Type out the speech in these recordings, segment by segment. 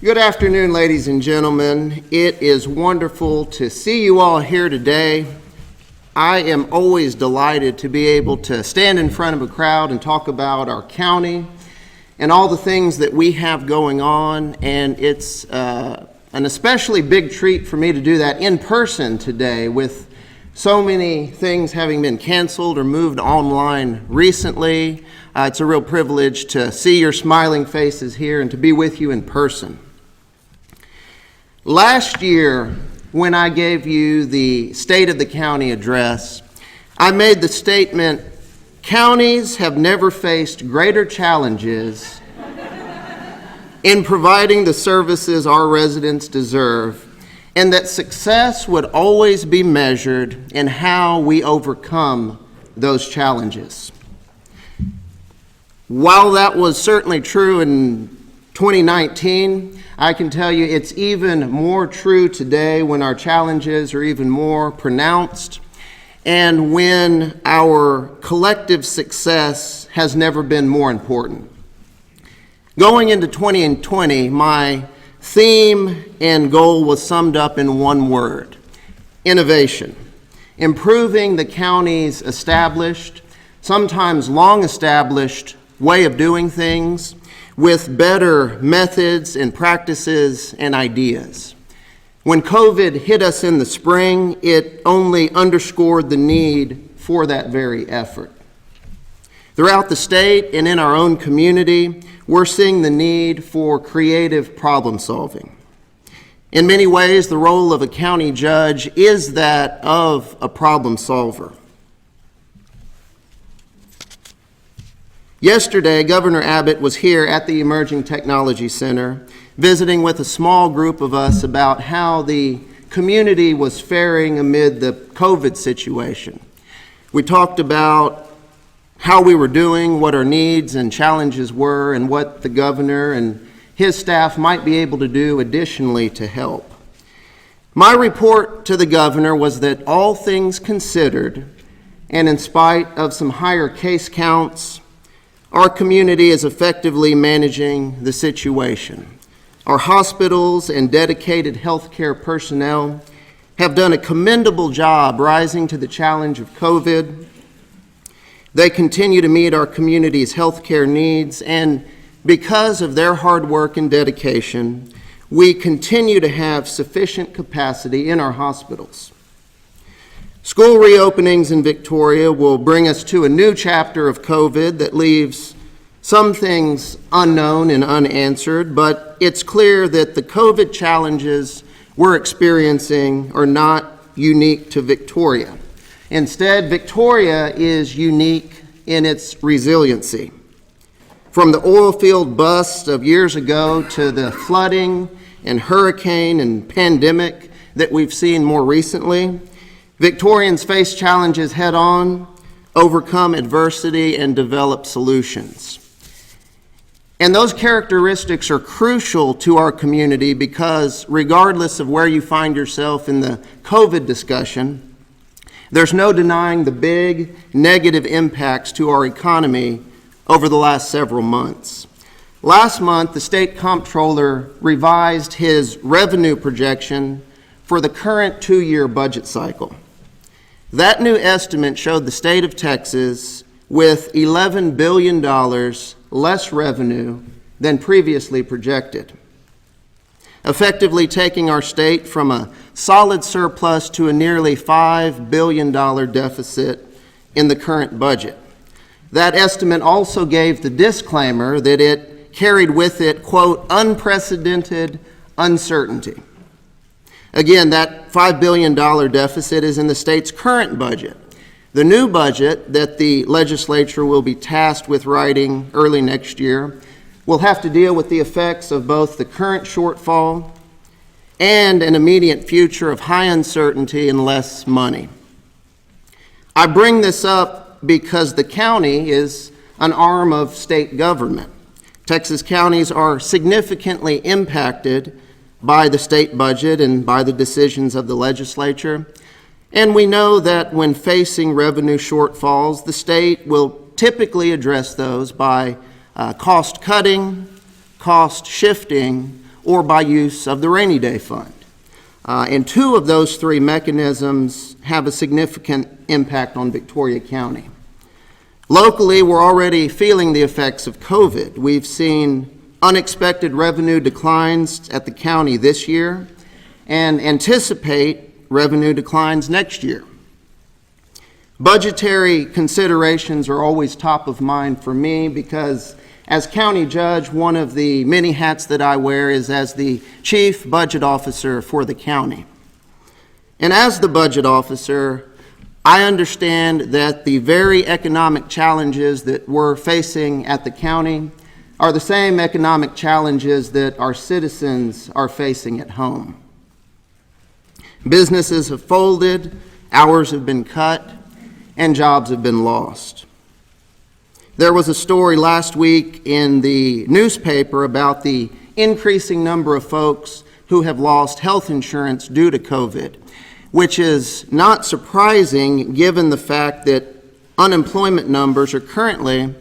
Good afternoon, ladies and gentlemen. It is wonderful to see you all here today. I am always delighted to be able to stand in front of a crowd and talk about our county and all the things that we have going on, and it's an especially big treat for me to do that in person today with so many things having been canceled or moved online recently. It's a real privilege to see your smiling faces here and to be with you in person. Last year, when I gave you the State of the County address, I made the statement, counties have never faced greater challenges in providing the services our residents deserve, and that success would always be measured in how we overcome those challenges. While that was certainly true in 2019, I can tell you it's even more true today when our challenges are even more pronounced and when our collective success has never been more important. Going into 2020, my theme and goal was summed up in one word: innovation. Improving the county's established, sometimes long-established way of doing things with better methods and practices and ideas. When COVID hit us in the spring, it only underscored the need for that very effort. Throughout the state and in our own community, we're seeing the need for creative problem solving. In many ways, the role of a county judge is that of a problem solver. Yesterday, Governor Abbott was here at the Emerging Technology Center, visiting with a small group of us about how the community was faring amid the COVID situation. We talked about how we were doing, what our needs and challenges were, and what the governor and his staff might be able to do additionally to help. My report to the governor was that all things considered, and in spite of some higher case counts, our community is effectively managing the situation. Our hospitals and dedicated healthcare personnel have done a commendable job rising to the challenge of COVID. They continue to meet our community's healthcare needs, and because of their hard work and dedication, we continue to have sufficient capacity in our hospitals. School reopenings in Victoria will bring us to a new chapter of COVID that leaves some things unknown and unanswered, but it's clear that the COVID challenges we're experiencing are not unique to Victoria. Instead, Victoria is unique in its resiliency. From the oil field bust of years ago to the flooding and hurricane and pandemic that we've seen more recently, Victorians face challenges head on, overcome adversity, and develop solutions. And those characteristics are crucial to our community because regardless of where you find yourself in the COVID discussion, there's no denying the big negative impacts to our economy over the last several months. Last month, the state comptroller revised his revenue projection for the current 2-year budget cycle. That new estimate showed the state of Texas with $11 billion less revenue than previously projected, effectively taking our state from a solid surplus to a nearly $5 billion deficit in the current budget. That estimate also gave the disclaimer that it carried with it, quote, unprecedented uncertainty. Again, that $5 billion deficit is in the state's current budget. The new budget that the legislature will be tasked with writing early next year will have to deal with the effects of both the current shortfall and an immediate future of high uncertainty and less money. I bring this up because the county is an arm of state government. Texas counties are significantly impacted by the state budget and by the decisions of the legislature. And we know that when facing revenue shortfalls, the state will typically address those by cost cutting, cost shifting, or by use of the rainy day fund. And two of those three mechanisms have a significant impact on Victoria County. Locally, we're already feeling the effects of COVID. We've seen unexpected revenue declines at the county this year and anticipate revenue declines next year. Budgetary considerations are always top of mind for me because as county judge, one of the many hats that I wear is as the chief budget officer for the county. And as the budget officer, I understand that the very economic challenges that we're facing at the county are the same economic challenges that our citizens are facing at home. Businesses have folded, hours have been cut, and jobs have been lost. There was a story last week in the newspaper about the increasing number of folks who have lost health insurance due to COVID, which is not surprising given the fact that unemployment numbers are currently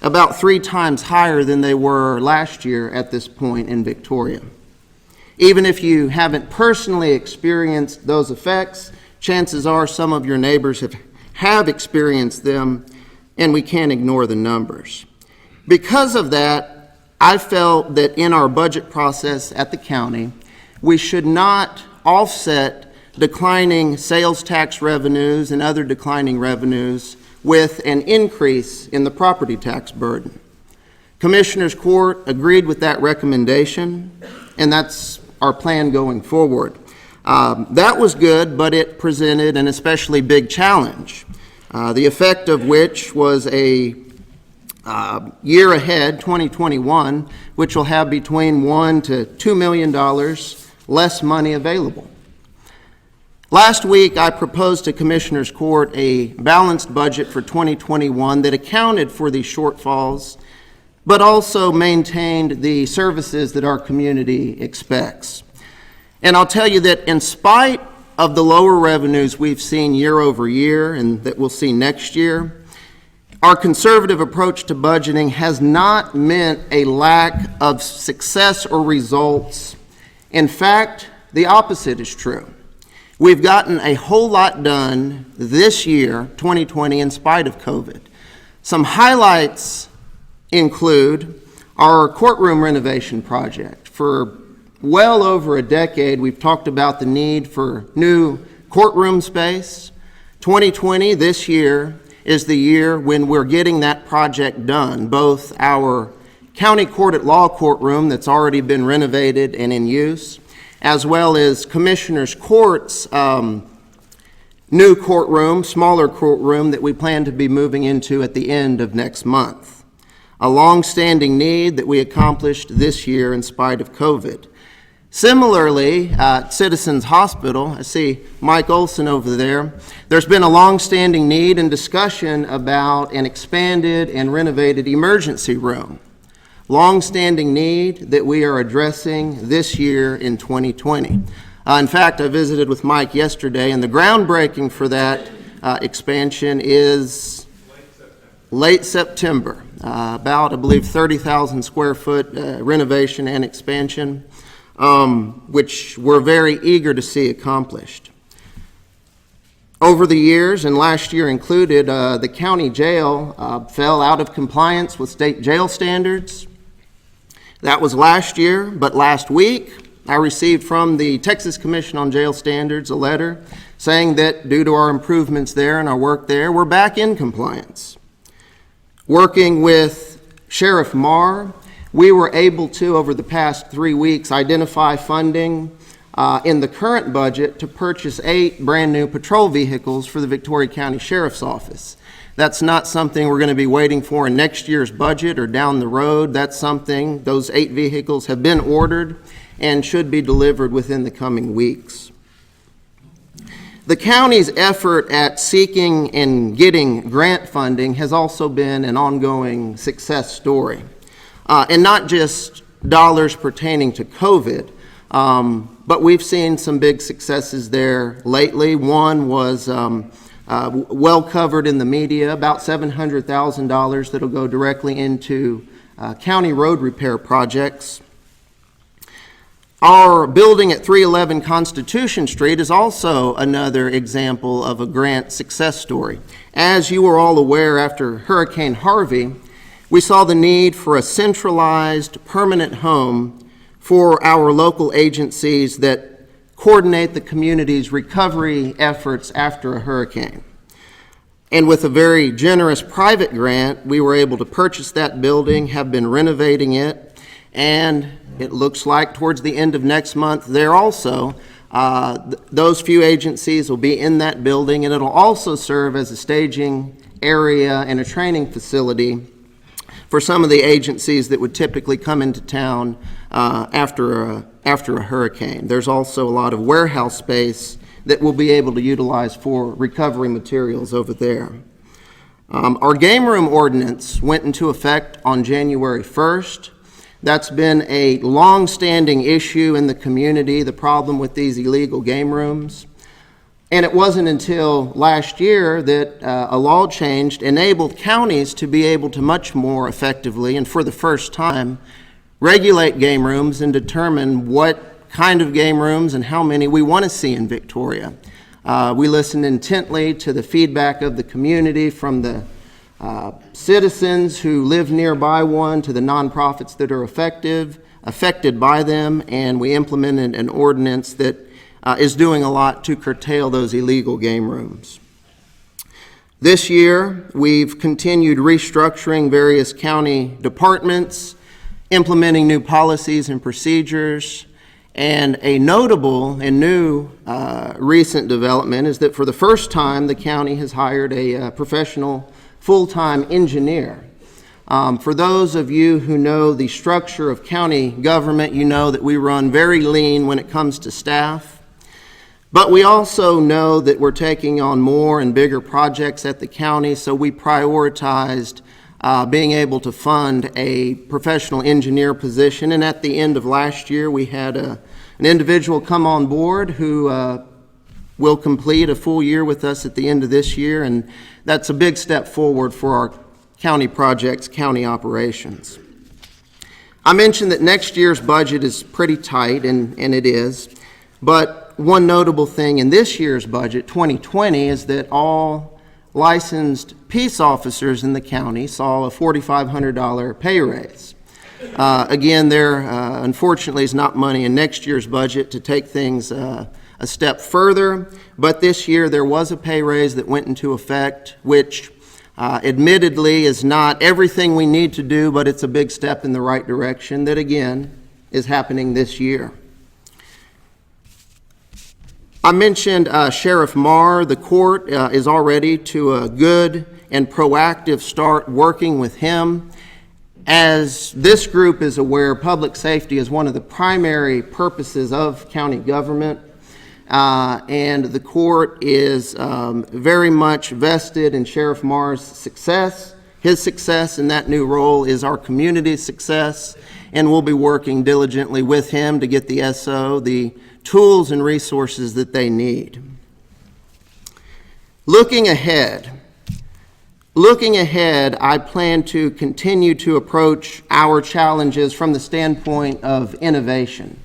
about 3 times higher than they were last year at this point in Victoria. Even if you haven't personally experienced those effects, chances are some of your neighbors have experienced them, and we can't ignore the numbers. Because of that, I felt that in our budget process at the county, we should not offset declining sales tax revenues and other declining revenues with an increase in the property tax burden. Commissioners Court agreed with that recommendation, and that's our plan going forward. That was good, but it presented an especially big challenge, the effect of which was a year ahead, 2021, which will have between $1 to $2 million less money available. Last week, I proposed to Commissioners Court a balanced budget for 2021 that accounted for these shortfalls, but also maintained the services that our community expects. And I'll tell you that in spite of the lower revenues we've seen year over year and that we'll see next year, our conservative approach to budgeting has not meant a lack of success or results. In fact, the opposite is true. We've gotten a whole lot done this year, 2020, in spite of COVID. Some highlights include our courtroom renovation project. For well over a decade, we've talked about the need for new courtroom space. 2020, this year, is the year when we're getting that project done. Both our county court at law courtroom that's already been renovated and in use, as well as Commissioners Court's new courtroom, smaller courtroom that we plan to be moving into at the end of next month. A long-standing need that we accomplished this year in spite of COVID. Similarly, Citizens Hospital, I see Mike Olson over there, there's been a long-standing need and discussion about an expanded and renovated emergency room. Long-standing need that we are addressing this year in 2020. In fact, I visited with Mike yesterday, and the groundbreaking for that expansion is late September. About, I believe, 30,000 square foot renovation and expansion, which we're very eager to see accomplished. Over the years, and last year included, the county jail fell out of compliance with state jail standards. That was last year, but last week I received from the Texas Commission on Jail Standards a letter saying that due to our improvements there and our work there, we're back in compliance. Working with Sheriff Marr, we were able to, over the past 3 weeks, identify funding in the current budget to purchase 8 brand new patrol vehicles for the Victoria County Sheriff's Office. That's not something we're going to be waiting for in next year's budget or down the road. That's something, those 8 vehicles have been ordered and should be delivered within the coming weeks. The county's effort at seeking and getting grant funding has also been an ongoing success story. And not just dollars pertaining to COVID, but we've seen some big successes there lately. One was well covered in the media, about $700,000 that'll go directly into county road repair projects. Our building at 311 Constitution Street is also another example of a grant success story. As you are all aware, after Hurricane Harvey, we saw the need for a centralized, permanent home for our local agencies that coordinate the community's recovery efforts after a hurricane. And with a very generous private grant, we were able to purchase that building, have been renovating it, and it looks like towards the end of next month, there also, those few agencies will be in that building, and it'll also serve as a staging area and a training facility for some of the agencies that would typically come into town after a hurricane. There's also a lot of warehouse space that we'll be able to utilize for recovery materials over there. Our game room ordinance went into effect on January 1st. That's been a long-standing issue in the community, the problem with these illegal game rooms. And it wasn't until last year that a law changed, enabled counties to be able to much more effectively, and for the first time, regulate game rooms and determine what kind of game rooms and how many we want to see in Victoria. We listened intently to the feedback of the community, from the citizens who live nearby one to the nonprofits that are affected by them, and we implemented an ordinance that is doing a lot to curtail those illegal game rooms. This year, we've continued restructuring various county departments, implementing new policies and procedures, and a notable and new recent development is that for the first time, the county has hired a professional full-time engineer. For those of you who know the structure of county government, you know that we run very lean when it comes to staff. But we also know that we're taking on more and bigger projects at the county, so we prioritized being able to fund a professional engineer position. And at the end of last year, we had an individual come on board who will complete a full year with us at the end of this year, and that's a big step forward for our county projects, county operations. I mentioned that next year's budget is pretty tight, and it is, but one notable thing in this year's budget, 2020, is that all licensed peace officers in the county saw a $4,500 pay raise. Again, there unfortunately is not money in next year's budget to take things a step further, but this year there was a pay raise that went into effect, which admittedly is not everything we need to do, but it's a big step in the right direction that, again, is happening this year. I mentioned Sheriff Marr. The court is already to a good and proactive start working with him. As this group is aware, public safety is one of the primary purposes of county government, and the court is very much vested in Sheriff Marr's success. His success in that new role is our community's success, and we'll be working diligently with him to get the SO the tools and resources that they need. Looking ahead, I plan to continue to approach our challenges from the standpoint of innovation.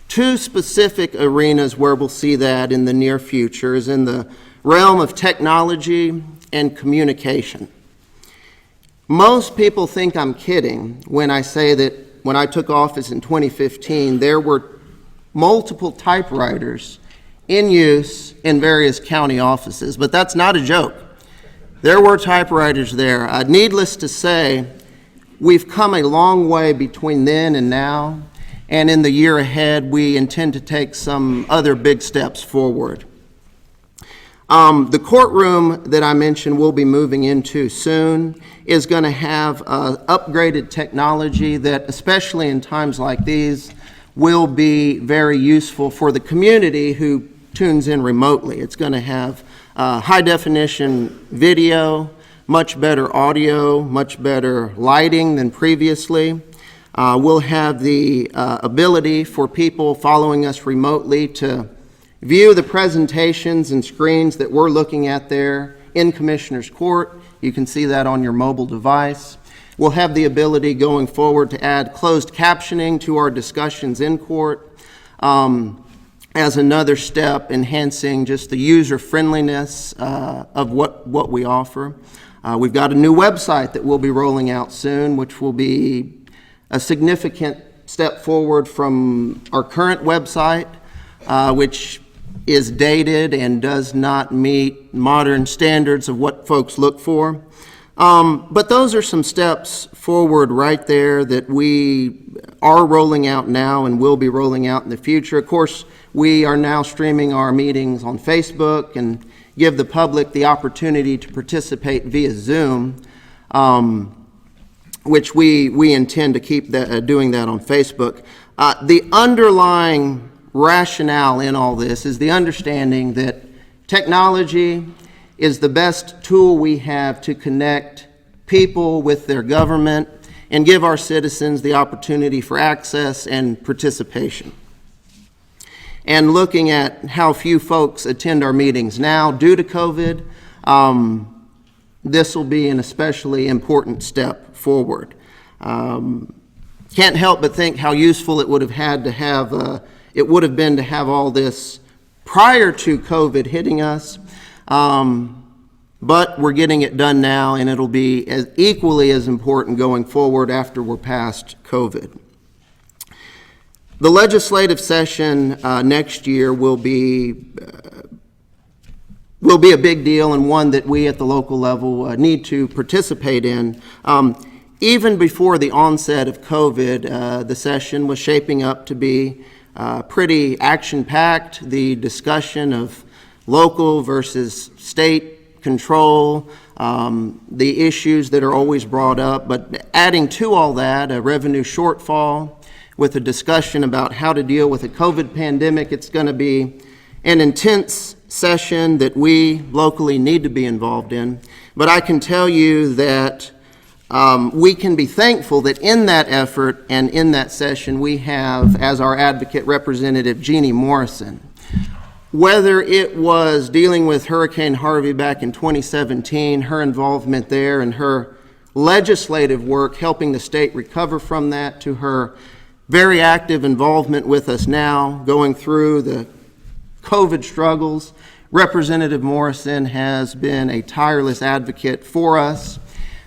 Two specific arenas where we'll see that in the near future is in the realm of technology and communication. Most people think I'm kidding when I say that when I took office in 2015, there were multiple typewriters in use in various county offices, but that's not a joke. There were typewriters there. Needless to say, we've come a long way between then and now, and in the year ahead, we intend to take some other big steps forward. The courtroom that I mentioned we'll be moving into soon is going to have upgraded technology that, especially in times like these, will be very useful for the community who tunes in remotely. It's going to have high-definition video, much better audio, much better lighting than previously. We'll have the ability for people following us remotely to view the presentations and screens that we're looking at there in Commissioner's Court. You can see that on your mobile device. We'll have the ability going forward to add closed captioning to our discussions in court. as another step enhancing just the user friendliness of what we offer. We've got a new website that we'll be rolling out soon, which will be a significant step forward from our current website, which is dated and does not meet modern standards of what folks look for. But those are some steps forward right there that we are rolling out now and will be rolling out in the future. Of course, we are now streaming our meetings on Facebook and give the public the opportunity to participate via Zoom, which we intend to keep doing that on Facebook. The underlying rationale in all this is the understanding that technology is the best tool we have to connect people with their government and give our citizens the opportunity for access and participation. And looking at how few folks attend our meetings now due to COVID, this will be an especially important step forward. Can't help but think how useful it would have been to have all this prior to COVID hitting us. But we're getting it done now, and it'll be equally as important going forward after we're past COVID. The legislative session next year will be a big deal, and one that we at the local level need to participate in. Even before the onset of COVID, the session was shaping up to be pretty action-packed. The discussion of local versus state control, the issues that are always brought up, but adding to all that, a revenue shortfall with a discussion about how to deal with the COVID pandemic. It's going to be an intense session that we locally need to be involved in. But I can tell you that we can be thankful that in that effort and in that session we have as our advocate representative Jeannie Morrison. Whether it was dealing with Hurricane Harvey back in 2017, her involvement there and her legislative work helping the state recover from that, to her very active involvement with us now going through the COVID struggles, Representative Morrison has been a tireless advocate for us.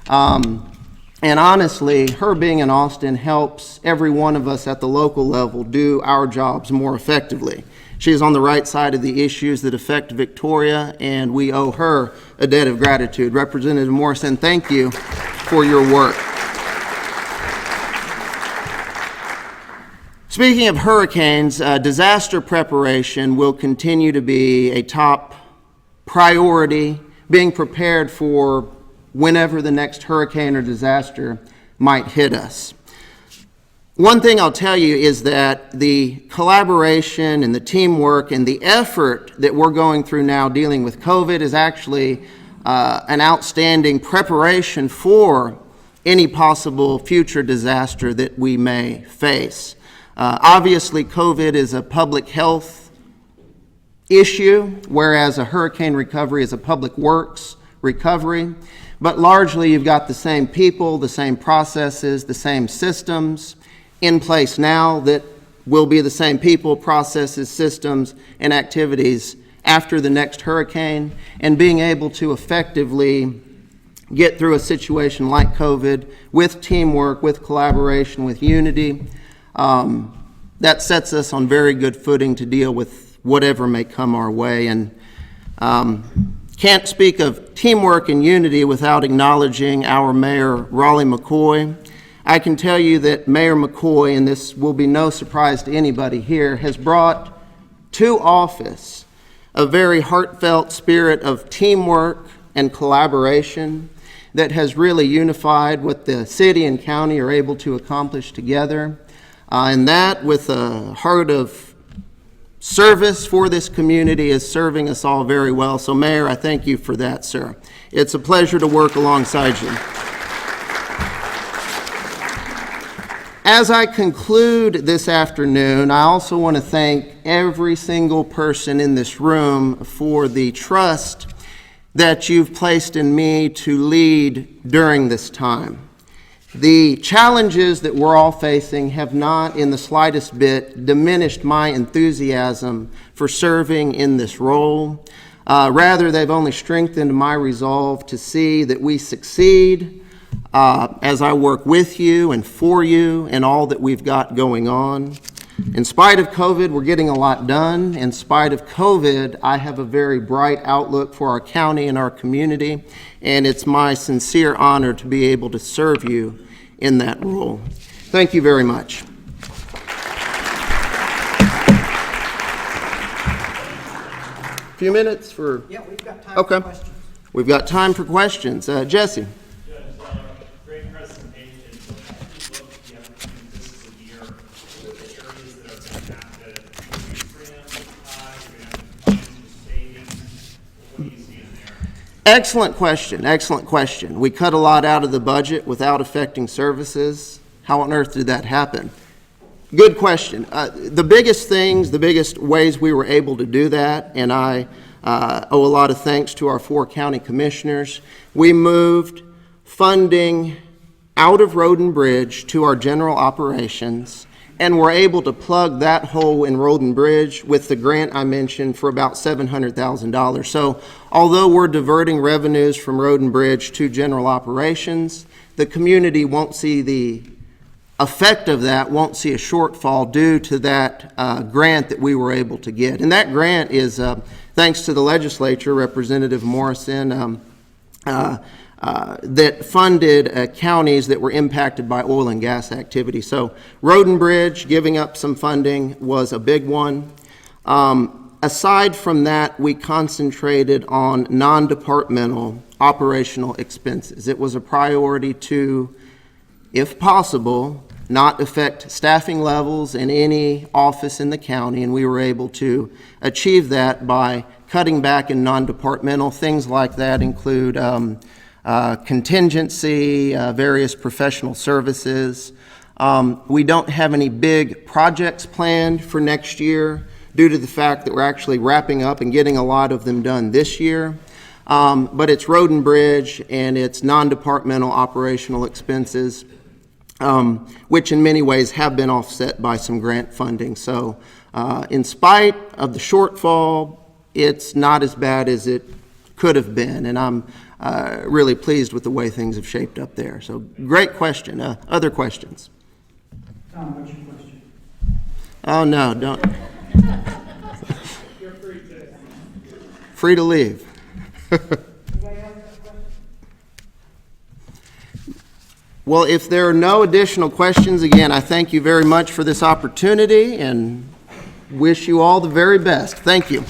And honestly, her being in Austin helps every one of us at the local level do our jobs more effectively. She is on the right side of the issues that affect Victoria, and we owe her a debt of gratitude. Representative Morrison, thank you for your work. Speaking of hurricanes, disaster preparation will continue to be a top priority, being prepared for whenever the next hurricane or disaster might hit us. One thing I'll tell you is that the collaboration and the teamwork and the effort that we're going through now dealing with COVID is actually an outstanding preparation for any possible future disaster that we may face. Obviously, COVID is a public health issue, whereas a hurricane recovery is a public works recovery. But largely, you've got the same people, the same processes, the same systems in place now that will be the same people, processes, systems, and activities after the next hurricane, and being able to effectively get through a situation like COVID with teamwork, with collaboration, with unity, that sets us on very good footing to deal with whatever may come our way. And can't speak of teamwork and unity without acknowledging our Mayor, Raleigh McCoy. I can tell you that Mayor McCoy, and this will be no surprise to anybody here, has brought to office a very heartfelt spirit of teamwork and collaboration that has really unified what the city and county are able to accomplish together. And that, with a heart of service for this community, is serving us all very well. So, Mayor, I thank you for that, sir. It's a pleasure to work alongside you. As I conclude this afternoon, I also want to thank every single person in this room for the trust that you've placed in me to lead during this time. The challenges that we're all facing have not in the slightest bit diminished my enthusiasm for serving in this role. Rather, they've only strengthened my resolve to see that we succeed as I work with you and for you and all that we've got going on. In spite of COVID, we're getting a lot done. In spite of COVID, I have a very bright outlook for our county and our community, and it's my sincere honor to be able to serve you in that role. Thank you very much. A few minutes for... Yeah, we've got time for questions. We've got time for questions. Jesse. Great presentation. So as you look, you have this is a year. What are the areas that are impacted? Savings. What do you see in there? Excellent question. Excellent question. We cut a lot out of the budget without affecting services. How on earth did that happen? Good question. The biggest ways we were able to do that, and I owe a lot of thanks to our 4 county commissioners, we moved funding out of Road and Bridge to our general operations, and were able to plug that hole in Road and Bridge with the grant I mentioned for about $700,000. So although we're diverting revenues from Road and Bridge to general operations, the community won't see the effect of that, won't see a shortfall due to that grant that we were able to get. And that grant is, thanks to the legislature, Representative Morrison, that funded counties that were impacted by oil and gas activity. So Road and Bridge giving up some funding was a big one. Aside from that, we concentrated on non-departmental operational expenses. It was a priority to, if possible, not affect staffing levels in any office in the county, and we were able to achieve that by cutting back in non-departmental. Things like that include contingency, various professional services. We don't have any big projects planned for next year due to the fact that we're actually wrapping up and getting a lot of them done this year. But it's Road and Bridge and it's non-departmental operational expenses, which in many ways have been offset by some grant funding. So in spite of the shortfall, it's not as bad as it could have been, and I'm really pleased with the way things have shaped up there. So great question. Other questions? Tom, what's your question? Oh, no, don't. You're free to. Free to leave. Well, if there are no additional questions, again, I thank you very much for this opportunity and wish you all the very best. Thank you.